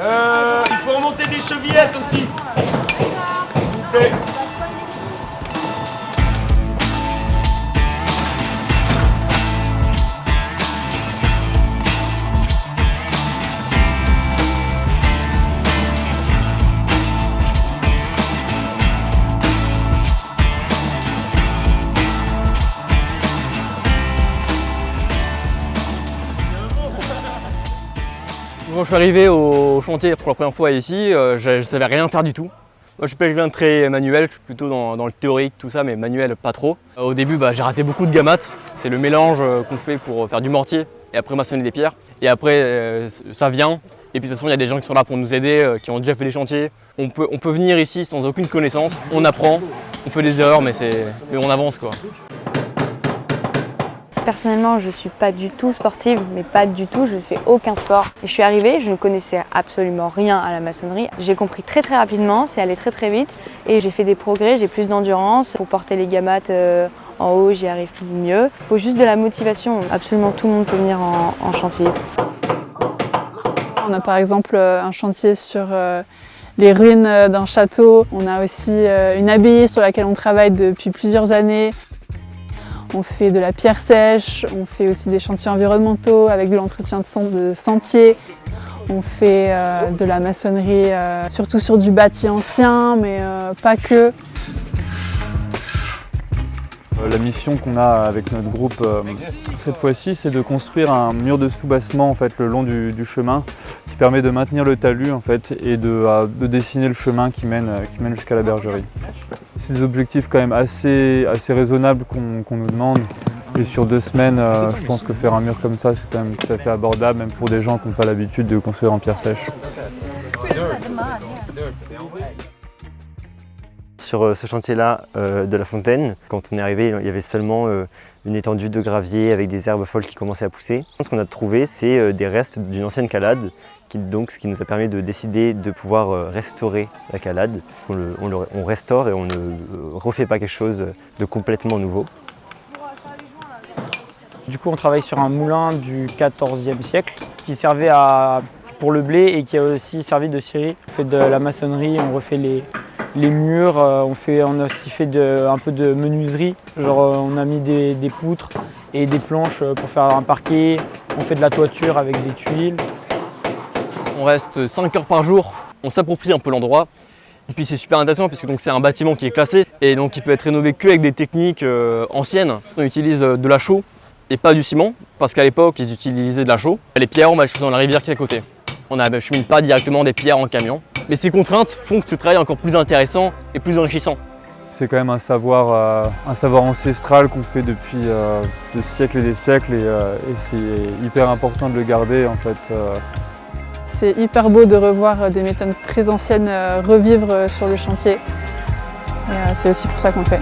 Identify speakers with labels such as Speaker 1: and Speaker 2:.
Speaker 1: Il faut remonter des chevillettes aussi. S'il vous plaît.
Speaker 2: Quand je suis arrivé au chantier pour la première fois ici, je ne savais rien faire du tout. Moi, je suis pas quelqu'un de très manuel, je suis plutôt dans le théorique, tout ça, mais manuel pas trop. Au début, j'ai raté beaucoup de gamates. C'est le mélange qu'on fait pour faire du mortier et après maçonner des pierres. Et après, ça vient. Et puis de toute façon, il y a des gens qui sont là pour nous aider, qui ont déjà fait des chantiers. On peut venir ici sans aucune connaissance, on apprend, on fait des erreurs, mais on avance quoi.
Speaker 3: Personnellement, je ne suis pas du tout sportive, mais pas du tout, je ne fais aucun sport. Et je suis arrivée, je ne connaissais absolument rien à la maçonnerie. J'ai compris très rapidement, c'est allé très vite et j'ai fait des progrès, j'ai plus d'endurance. Pour porter les gamates en haut, j'y arrive mieux. Il faut juste de la motivation, absolument tout le monde peut venir en chantier.
Speaker 4: On a par exemple un chantier sur les ruines d'un château. On a aussi une abbaye sur laquelle on travaille depuis plusieurs années. On fait de la pierre sèche, on fait aussi des chantiers environnementaux avec de l'entretien de sentiers. On fait de la maçonnerie, surtout sur du bâti ancien, mais pas que.
Speaker 5: La mission qu'on a avec notre groupe cette fois-ci, c'est de construire un mur de soubassement en fait, le long du chemin qui permet de maintenir le talus en fait, et de dessiner le chemin qui mène jusqu'à la bergerie. C'est des objectifs quand même assez raisonnables qu'on nous demande. Et sur 2 semaines, je pense que faire un mur comme ça, c'est quand même tout à fait abordable, même pour des gens qui n'ont pas l'habitude de construire en pierre sèche.
Speaker 6: Sur ce chantier-là de la fontaine, quand on est arrivé, il y avait seulement une étendue de gravier avec des herbes folles qui commençaient à pousser. Ce qu'on a trouvé, c'est des restes d'une ancienne calade, ce qui nous a permis de décider de pouvoir restaurer la calade. On restaure et on ne refait pas quelque chose de complètement nouveau.
Speaker 7: Du coup, on travaille sur un moulin du XIVe siècle qui servait pour le blé et qui a aussi servi de scierie. On fait de la maçonnerie, on refait les murs, on a aussi fait un peu de menuiserie. Genre, on a mis des poutres et des planches pour faire un parquet. On fait de la toiture avec des tuiles.
Speaker 2: On reste 5 heures par jour, on s'approprie un peu l'endroit. Et puis c'est super intéressant puisque c'est un bâtiment qui est classé et donc il peut être rénové qu'avec des techniques anciennes. On utilise de la chaux et pas du ciment parce qu'à l'époque ils utilisaient de la chaux. Les pierres, on va les chercher dans la rivière qui est à côté. On n'achemine pas directement des pierres en camion. Mais ces contraintes font que ce travail est encore plus intéressant et plus enrichissant.
Speaker 5: C'est quand même un savoir ancestral qu'on fait depuis des siècles et des siècles et c'est hyper important de le garder en fait.
Speaker 4: C'est hyper beau de revoir des méthodes très anciennes revivre sur le chantier. Et c'est aussi pour ça qu'on le fait.